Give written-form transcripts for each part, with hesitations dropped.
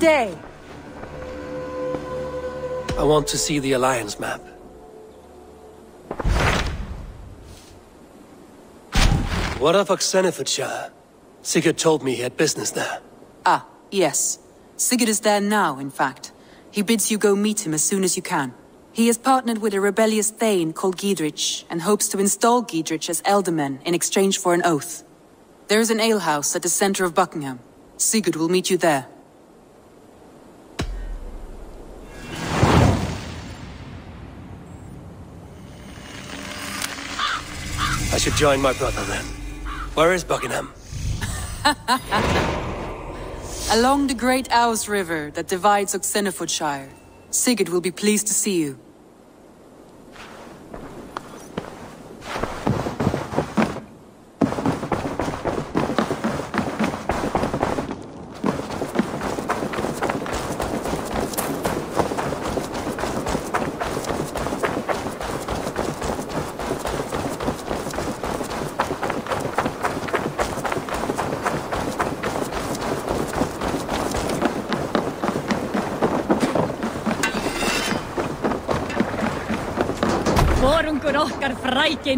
day. I want to see the Alliance map. What of Oxenefordscire? Sigurd told me he had business there. Ah, yes. Sigurd is there now, in fact. He bids you go meet him as soon as you can. He has partnered with a rebellious thane called Gidrich, and hopes to install Gidrich as elderman in exchange for an oath. There is an alehouse at the center of Buckingham. Sigurd will meet you there. I should join my brother then. Where is Buckingham? Along the great Ouse River that divides Oxenefordscire. Sigurd will be pleased to see you. To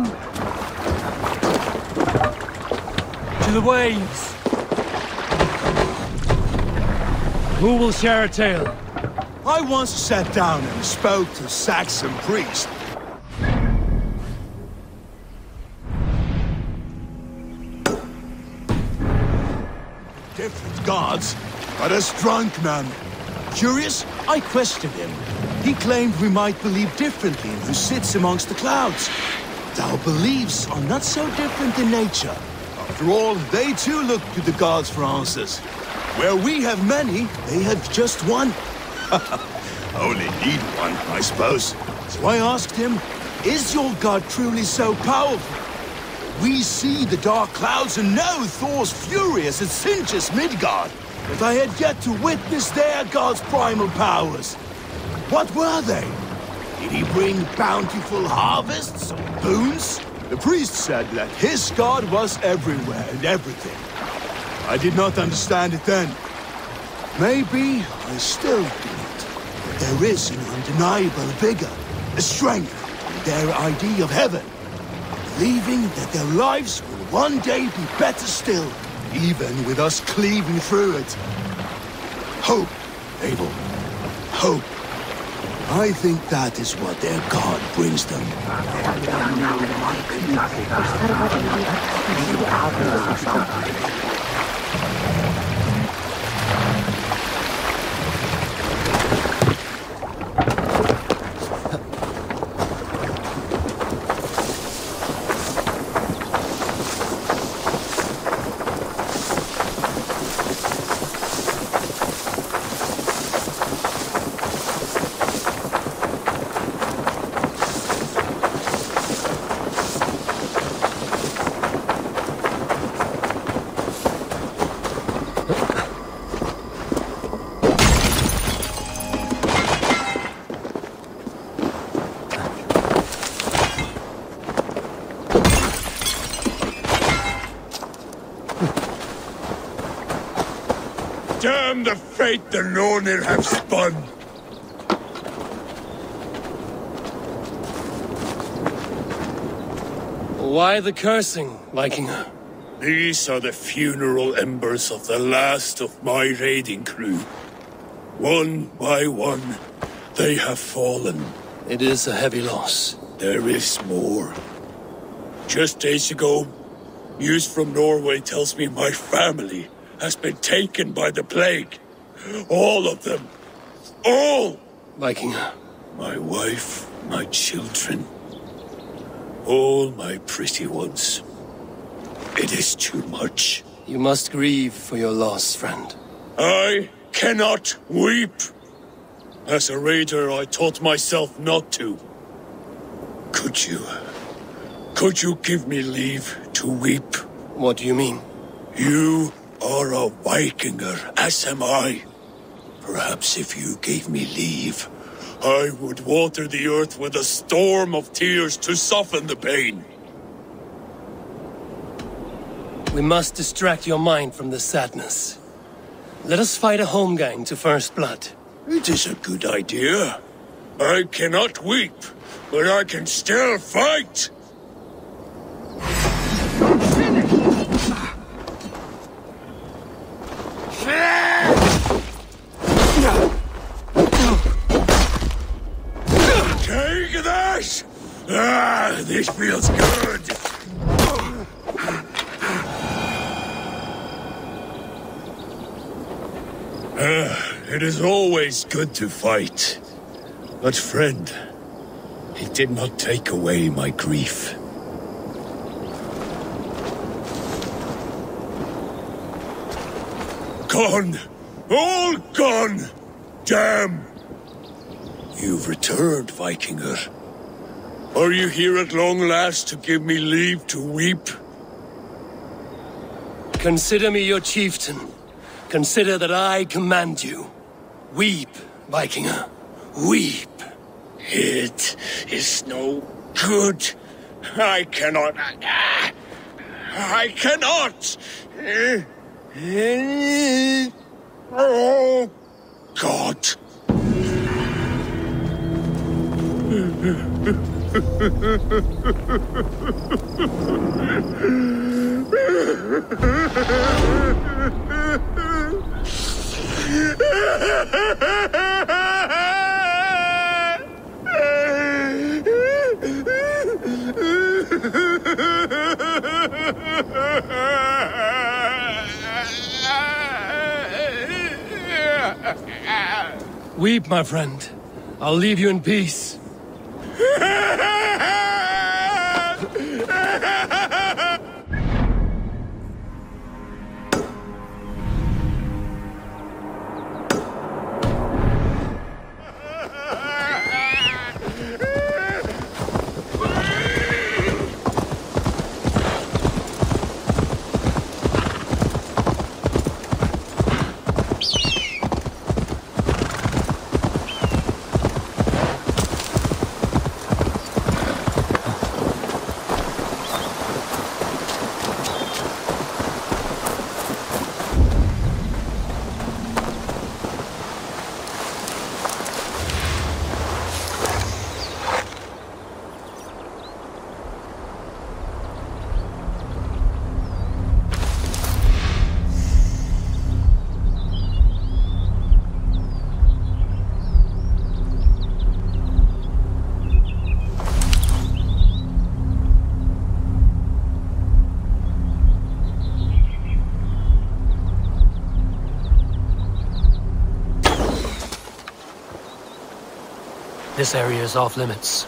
the waves! Who will share a tale? I once sat down and spoke to a Saxon priest. Different gods, but as drunk none. Curious, I questioned him. He claimed we might believe differently in who sits amongst the clouds. But our beliefs are not so different in nature. After all, they too look to the gods for answers. Where we have many, they have just one. Only need one, I suppose. So I asked him, is your god truly so powerful? We see the dark clouds and know Thor's fury as it singes Midgard. But I had yet to witness their god's primal powers. What were they? Did he bring bountiful harvests or boons? The priest said that his god was everywhere and everything. I did not understand it then. Maybe I still don't. But there is an undeniable vigor, a strength in their idea of heaven. Believing that their lives will one day be better still, even with us cleaving through it. Hope, Eivor. Hope. I think that is what their god brings them. Damn the fate the Nornir have spun! Why the cursing, Vikinger? These are the funeral embers of the last of my raiding crew. One by one, they have fallen. It is a heavy loss. There is more. Just days ago, news from Norway tells me my family has been taken by the plague. All of them. All! Vikinger. My wife, my children. All my pretty ones. It is too much. You must grieve for your loss, friend. I cannot weep. As a raider, I taught myself not to. Could you give me leave to weep? What do you mean? You are a Vikinger, as am I. Perhaps if you gave me leave, I would water the earth with a storm of tears to soften the pain. We must distract your mind from the sadness. Let us fight a holmgang to first blood. It is a good idea. I cannot weep, but I can still fight! Take this! Ah, this feels good! It is always good to fight. But friend, it did not take away my grief. Gone! All gone! Damn! You've returned, Vikinger. Are you here at long last to give me leave to weep? Consider me your chieftain. Consider that I command you. Weep, Vikinger. Weep. It is no good. I cannot. I cannot. Oh, God. Weep, my friend. I'll leave you in peace. This area is off limits.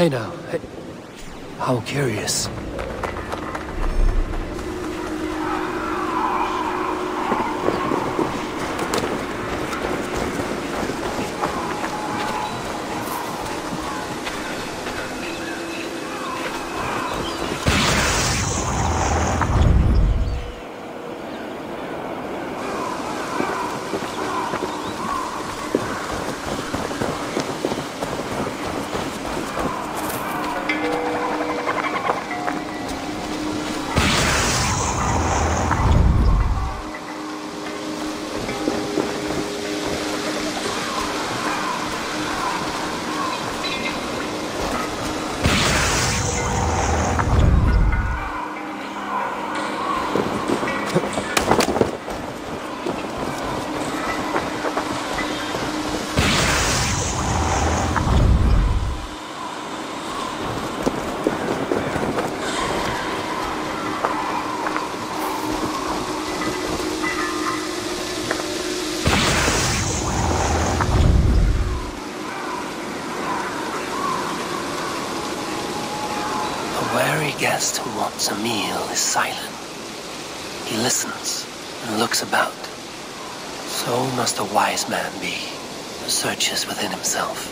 Hey now, hey. How curious. Guest who wants a meal is silent. He listens and looks about. So must a wise man be, who searches within himself.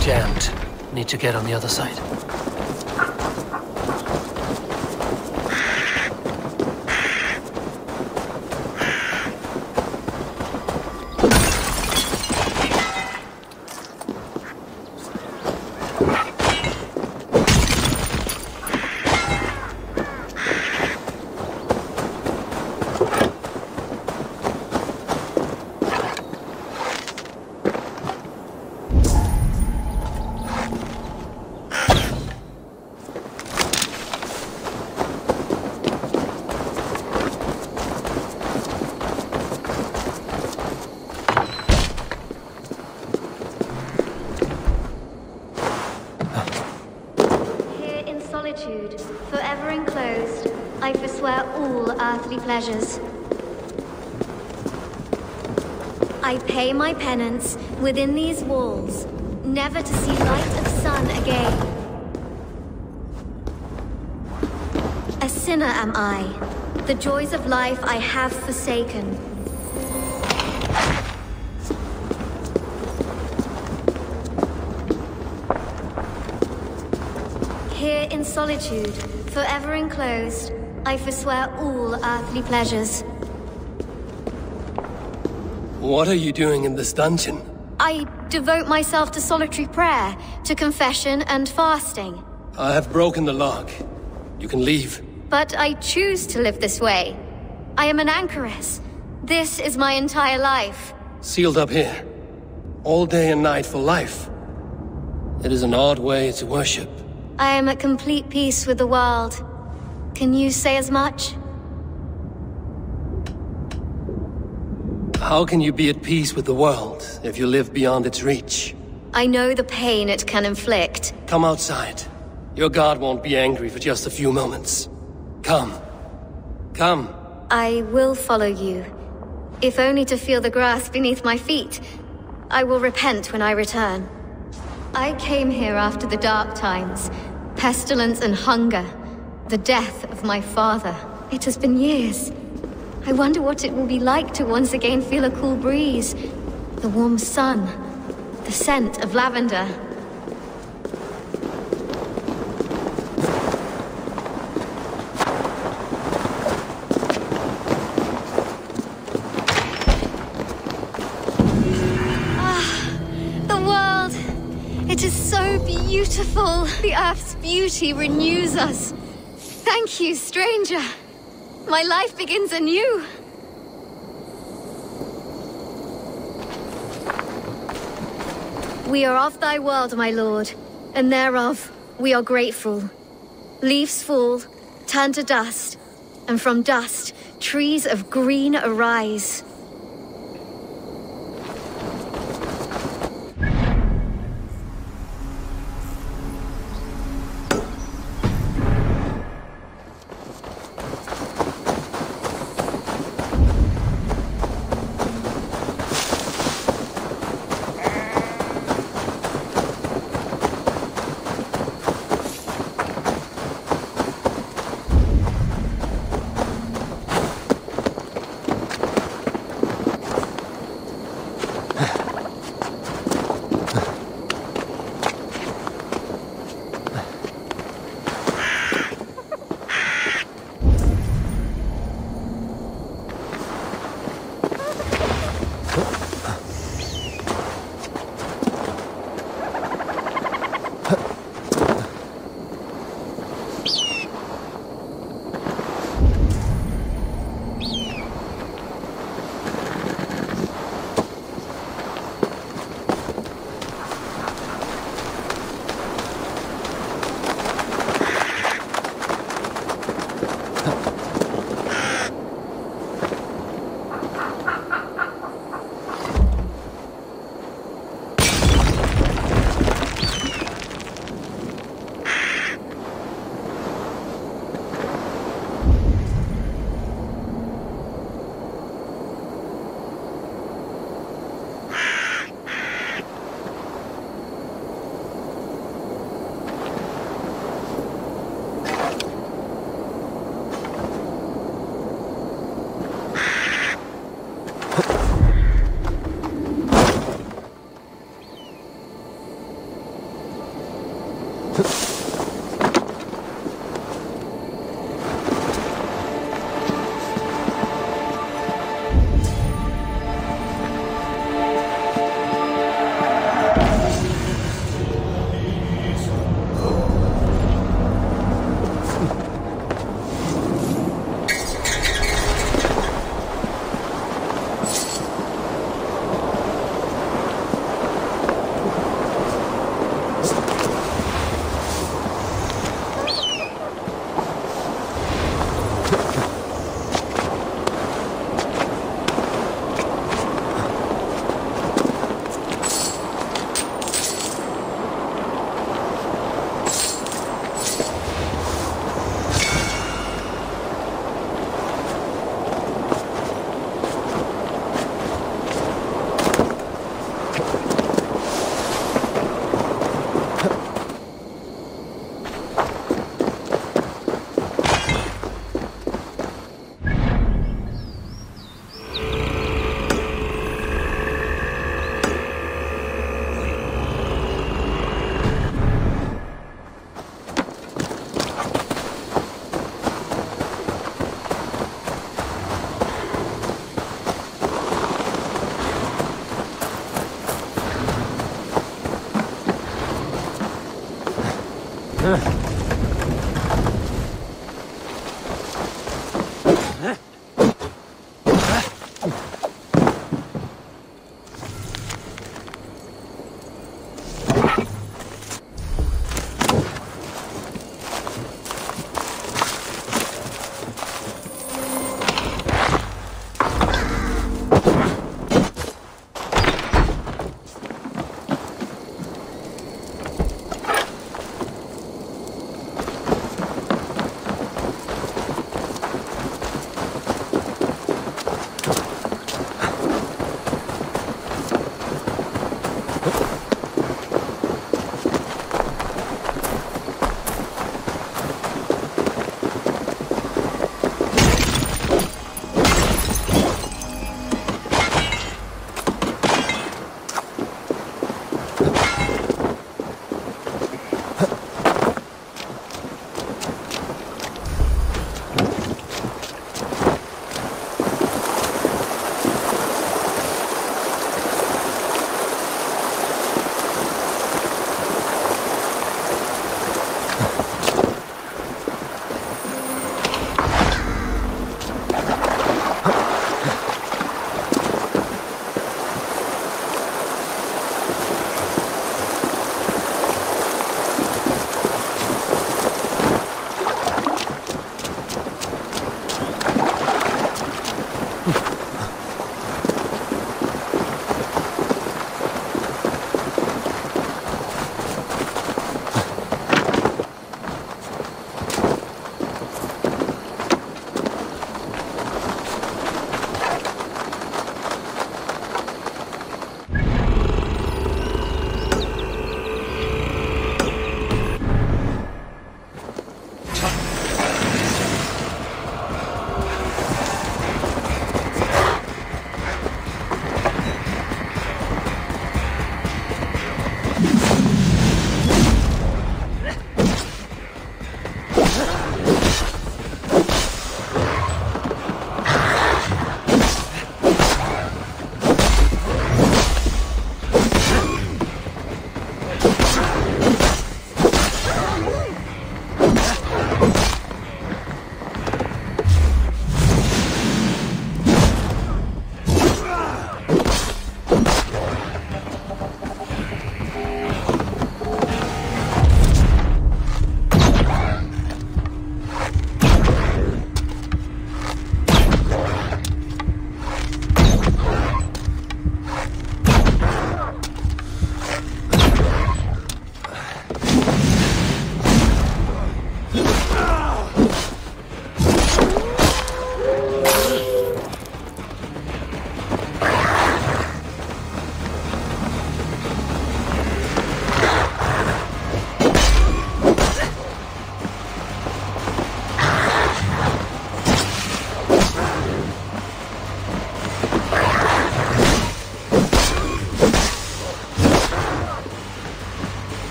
Jammed. Need to get on the other side. Forever enclosed, I forswear all earthly pleasures. I pay my penance within these walls, never to see light of sun again. A sinner am I, the joys of life I have forsaken. Here in solitude, forever enclosed, I forswear all earthly pleasures. What are you doing in this dungeon? I devote myself to solitary prayer, to confession and fasting. I have broken the lock. You can leave. But I choose to live this way. I am an anchoress. This is my entire life. Sealed up here. All day and night for life. It is an odd way to worship. I am at complete peace with the world. Can you say as much? How can you be at peace with the world if you live beyond its reach? I know the pain it can inflict. Come outside. Your god won't be angry for just a few moments. Come. Come. I will follow you, if only to feel the grass beneath my feet. I will repent when I return. I came here after the dark times, pestilence and hunger, the death of my father. It has been years. I wonder what it will be like to once again feel a cool breeze, the warm sun, the scent of lavender. It is so beautiful. The earth's beauty renews us. Thank you, stranger. My life begins anew. We are of thy world, my lord, and thereof we are grateful. Leaves fall, turn to dust, and from dust trees of green arise.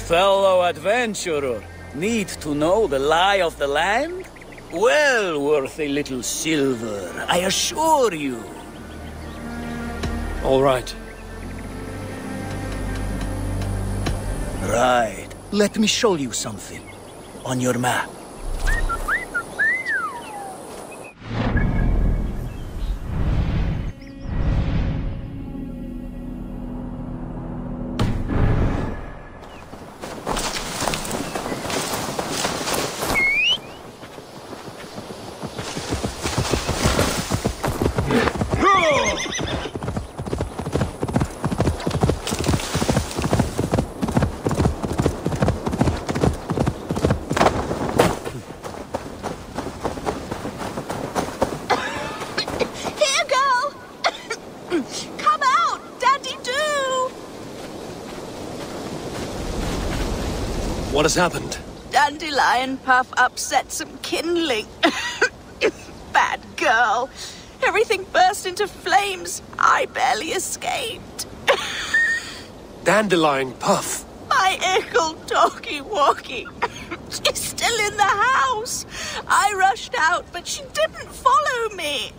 fellow adventurer, need to know the lie of the land? Well worth a little silver, I assure you. All right. Right. Let me show you something. On your map. What has happened? Dandelion Puff upset some kindling. Bad girl. Everything burst into flames. I barely escaped. Dandelion Puff? My ickle doggy walkie. She's still in the house. I rushed out, but she didn't follow me.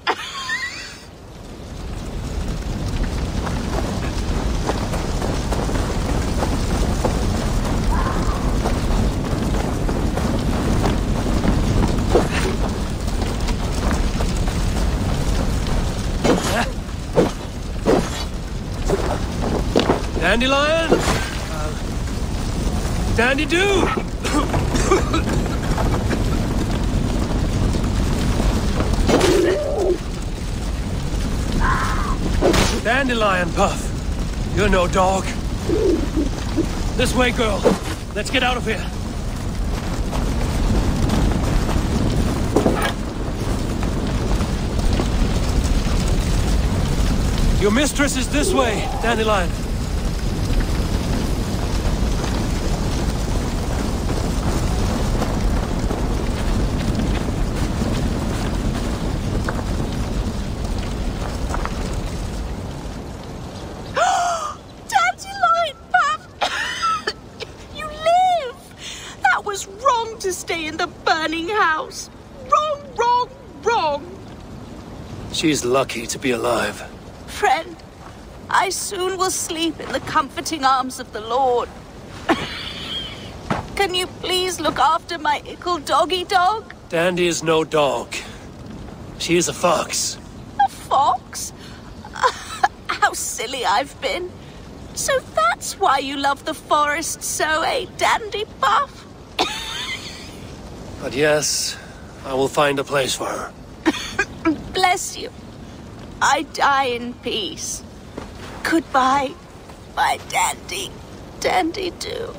Dandelion? Dandy-doo! Dandelion Puff, you're no dog. This way, girl. Let's get out of here. Your mistress is this way, Dandelion. She's lucky to be alive. Friend, I soon will sleep in the comforting arms of the Lord. Can you please look after my ickle doggy dog? Dandy is no dog. She is a fox. A fox? How silly I've been. So that's why you love the forest so, eh, Dandy Puff? But yes, I will find a place for her. Bless you. I die in peace. Goodbye, my dandy. Dandy-doo.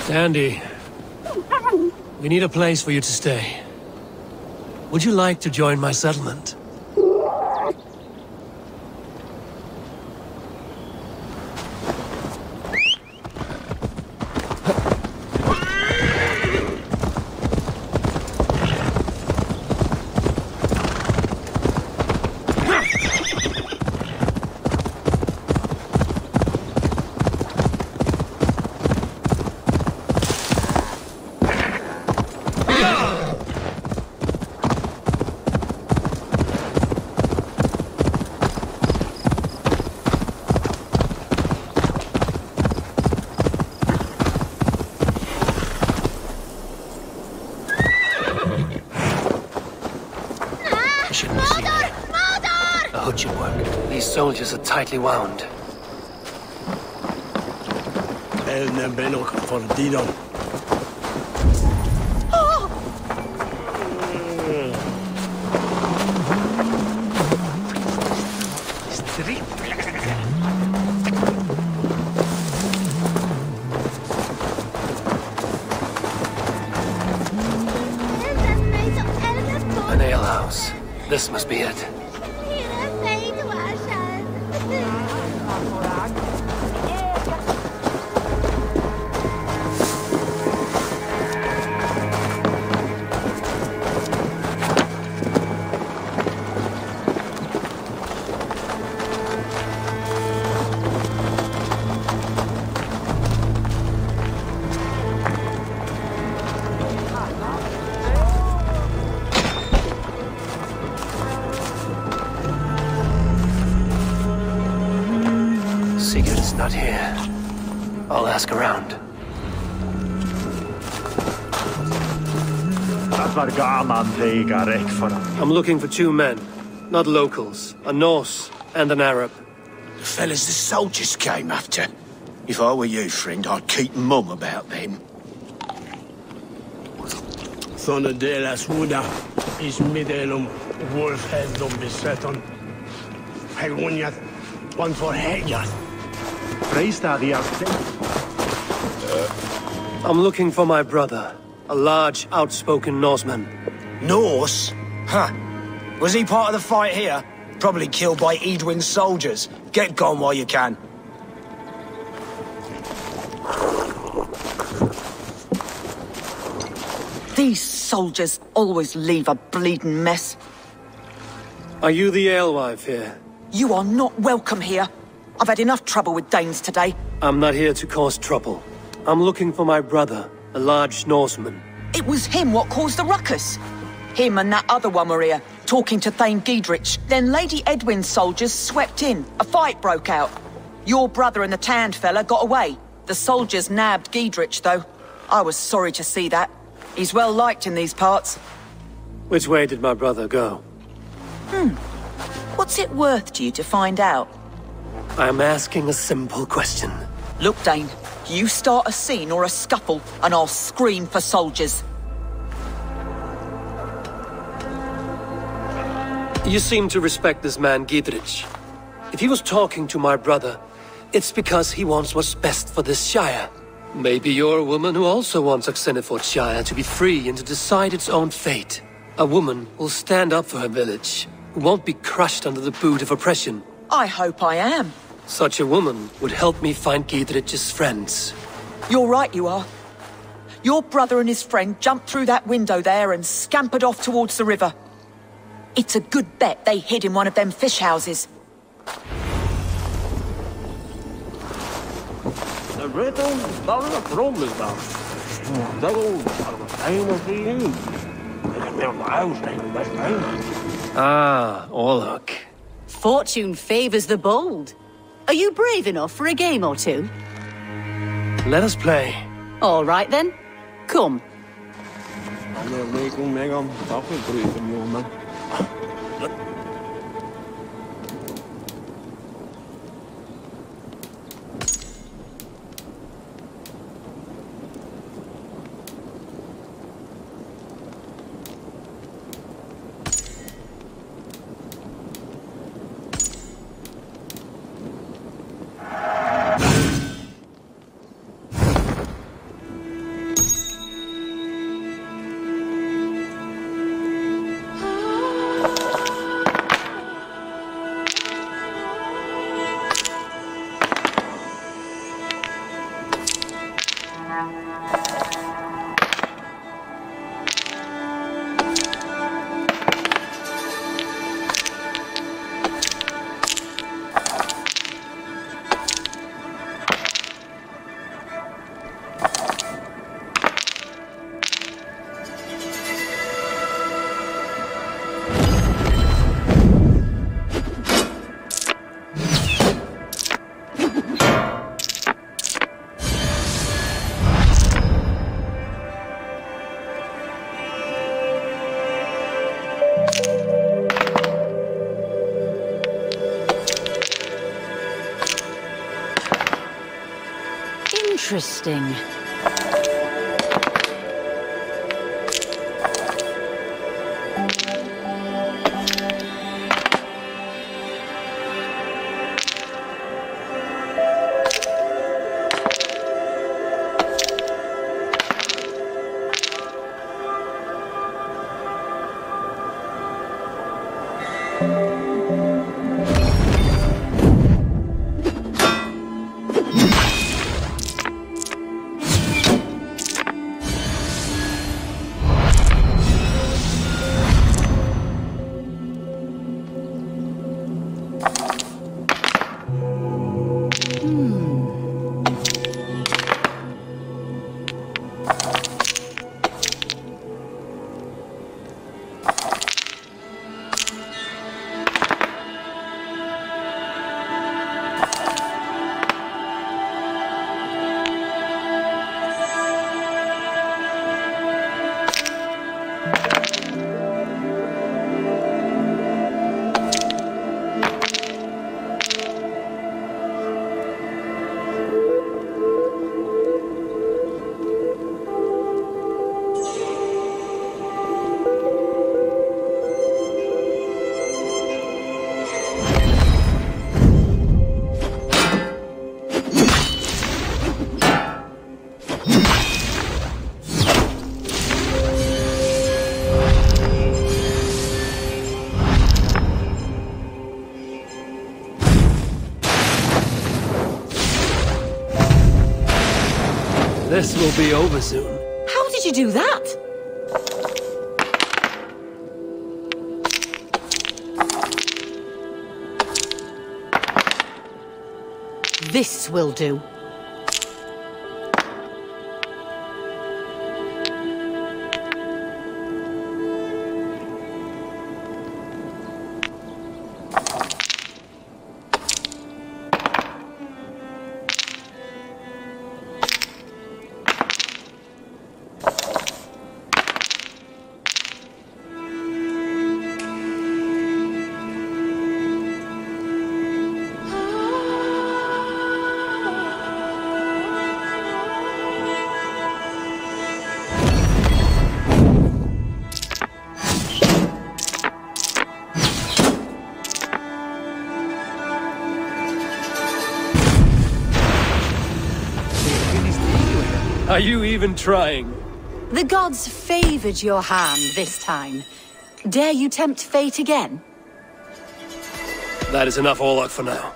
Dandy, we need a place for you to stay. Would you like to join my settlement? Soldiers are tightly wound. This must be it. Sigurd's not here. I'll ask around. I'm looking for two men, not locals, a Norse and an Arab. The fellas the soldiers came after. If I were you, friend, I'd keep mum about them. Sånne delas hoda, is middelum, wolfheddum beseton. Helgunjat, one for Hegjat. I'm looking for my brother, a large, outspoken Norseman. Norse? Huh. Was he part of the fight here? Probably killed by Edwin's soldiers. Get gone while you can. These soldiers always leave a bleeding mess. Are you the alewife here? You are not welcome here. I've had enough trouble with Danes today. I'm not here to cause trouble. I'm looking for my brother, a large Norseman. It was him what caused the ruckus. Him and that other one were here, talking to Thane Giedrich. Then Lady Edwin's soldiers swept in. A fight broke out. Your brother and the tanned fella got away. The soldiers nabbed Giedrich, though. I was sorry to see that. He's well liked in these parts. Which way did my brother go? What's it worth to you to find out? I'm asking a simple question. Look, Dane, you start a scene or a scuffle, and I'll scream for soldiers. You seem to respect this man, Giedrich. If he was talking to my brother, it's because he wants what's best for this shire. Maybe you're a woman who also wants Oxenefordscire to be free and to decide its own fate. A woman who'll stand up for her village, who won't be crushed under the boot of oppression. I hope I am. Such a woman would help me find Giedrich's friends. You're right, you are. Your brother and his friend jumped through that window there and scampered off towards the river. It's a good bet they hid in one of them fish houses. Ah, Orlok. Fortune favors the bold. Are you brave enough for a game or two? Let us play. All right then. Come. Interesting. This will be over soon. How did you do that? This will do. Are you even trying? The gods favored your hand this time. Dare you tempt fate again? That is enough Orlok for now.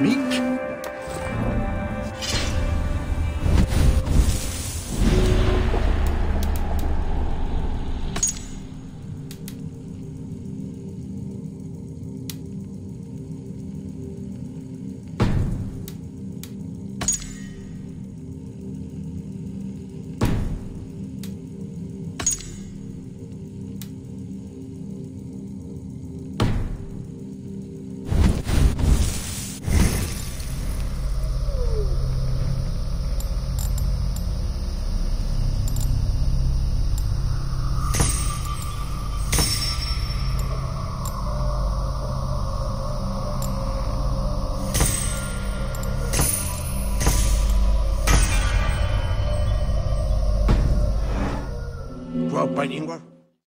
Meek? Ingvar?